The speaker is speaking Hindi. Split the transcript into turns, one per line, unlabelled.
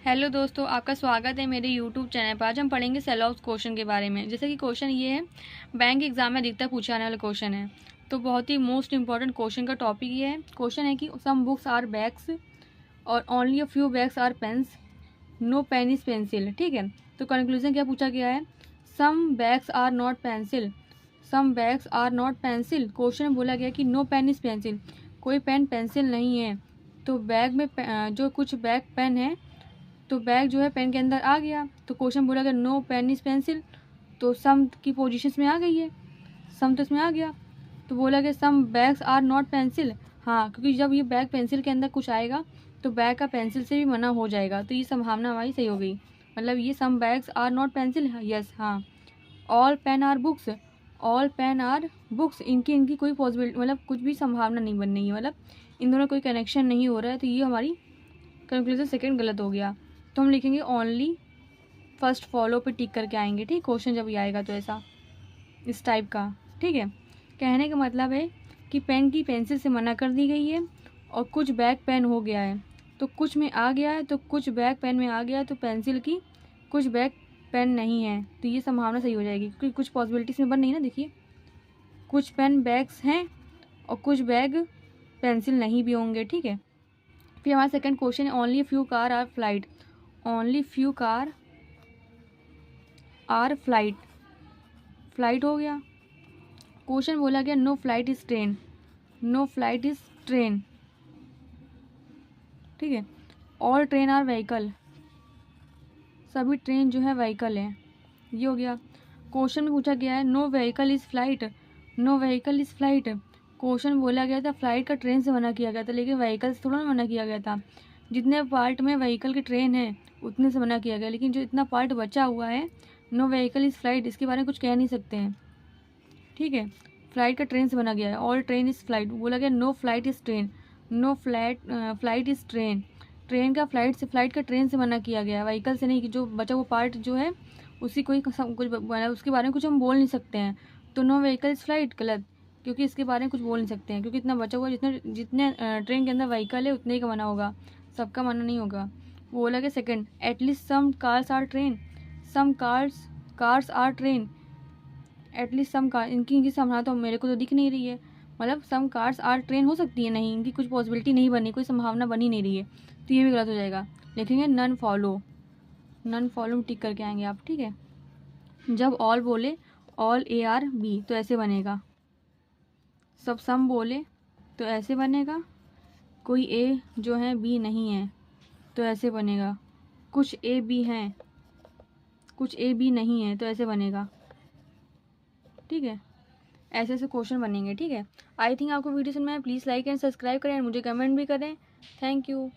हेलो दोस्तों, आपका स्वागत है मेरे यूट्यूब चैनल पर। आज हम पढ़ेंगे सेलॉप्स क्वेश्चन के बारे में। जैसे कि क्वेश्चन ये है, बैंक एग्जाम में अधिकतर पूछे जाने वाला क्वेश्चन है, तो बहुत ही मोस्ट इंपॉर्टेंट क्वेश्चन का टॉपिक ये है। क्वेश्चन है कि सम बुक्स आर बैग्स और only a few bags are pens, no pen is pencil. ठीक है, तो कंक्लूजन क्या पूछा गया है? Some bags are not pencil, some bags are not pencil. Question में बोला गया कि नो पेन इज पेंसिल, कोई पेन पेंसिल नहीं है। तो बैग में जो कुछ बैग पेन है, तो बैग जो है पेन के अंदर आ गया। तो क्वेश्चन बोला गया नो पेन इज पेंसिल, तो सम की पोजीशंस में आ गई है, सम तो इसमें आ गया। तो बोला गया सम बैग्स आर नॉट पेंसिल, हाँ, क्योंकि जब ये बैग पेंसिल के अंदर कुछ आएगा तो बैग का पेंसिल से भी मना हो जाएगा, तो ये संभावना हमारी सही हो गई। मतलब ये some bags are not pencil, yes, हाँ। All pen are books, all pen are books, इनकी कोई पॉसिबिलिटी, मतलब कुछ भी संभावना नहीं बन रही है, मतलब इन दोनों कोई कनेक्शन नहीं हो रहा है, तो ये हमारी कंक्लूजन सेकंड गलत हो गया। तो हम लिखेंगे ओनली फर्स्ट फॉलो पे टिक करके आएंगे। ठीक, क्वेश्चन जब ये आएगा तो ऐसा इस टाइप का। ठीक है, कहने का मतलब है कि पेन की पेंसिल से मना कर दी गई है और कुछ बैग पेन हो गया है, तो कुछ में आ गया है, तो कुछ बैग पेन में आ गया है, तो पेंसिल की कुछ बैग पेन नहीं है, तो ये संभावना सही हो जाएगी, क्योंकि कुछ पॉसिबिलिटीज में बन नहीं ना। देखिए, कुछ पेन बैग्स हैं और कुछ बैग पेंसिल नहीं भी होंगे। ठीक है, फिर हमारा सेकंड क्वेश्चन है only few car are flight, only few car are flight, flight हो गया। क्वेश्चन बोला गया no flight is train, no flight is train. ठीक है, ऑल ट्रेन आर व्हीकल, सभी ट्रेन जो है व्हीकल है, ये हो गया। क्वेश्चन में पूछा गया है no vehicle is flight, no vehicle is flight. Question बोला गया था फ्लाइट का ट्रेन से मना किया गया था, लेकिन व्हीकल से थोड़ा ना मना किया गया था। जितने पार्ट में व्हीकल की ट्रेन है उतने से मना किया गया, लेकिन जो इतना पार्ट बचा हुआ है नो व्हीकल इज़ फ्लाइट, इसके बारे में कुछ कह नहीं सकते हैं। ठीक है, फ्लाइट का ट्रेन से बना गया है, ऑल ट्रेन इज़ फ्लाइट। बोला गया no flight is train, no flight is train, train का फ्लाइट से, फ्लाइट का ट्रेन से मना किया गया, व्हीकल से नहीं। कि जो बचा वो पार्ट जो है उसी कोई कुछ उसके बारे में कुछ हम बोल नहीं सकते हैं। तो नो व्हीकल इज़ फ्लाइट गलत, क्योंकि इसके बारे में कुछ बोल नहीं सकते हैं, क्योंकि इतना बचा हुआ, जितने जितने ट्रेन के अंदर व्हीकल है उतने ही का मना होगा, सबका मना नहीं होगा। वो बोला गया second at least some cars are train, some cars are train, at least some car, इनकी संभावना तो मेरे को तो दिख नहीं रही है। मतलब सम कार्स आर ट्रेन हो सकती है, नहीं, इनकी कुछ पॉसिबिलिटी नहीं बनी, कोई संभावना बनी नहीं रही है, तो ये भी गलत हो जाएगा। लिखेंगे नन फॉलो, नन फॉलो में टिक करके आएंगे आप। ठीक है, जब ऑल बोले, ऑल ए आर बी, तो ऐसे बनेगा। सब सम बोले तो ऐसे बनेगा, कोई ए जो है बी नहीं है तो ऐसे बनेगा, कुछ ए बी हैं, कुछ ए बी नहीं है तो ऐसे बनेगा। ठीक है, ऐसे ऐसे क्वेश्चन बनेंगे। ठीक है, आई थिंक आपको वीडियो सुनना है, प्लीज़ लाइक एंड सब्सक्राइब करें, मुझे कमेंट भी करें। Thank you.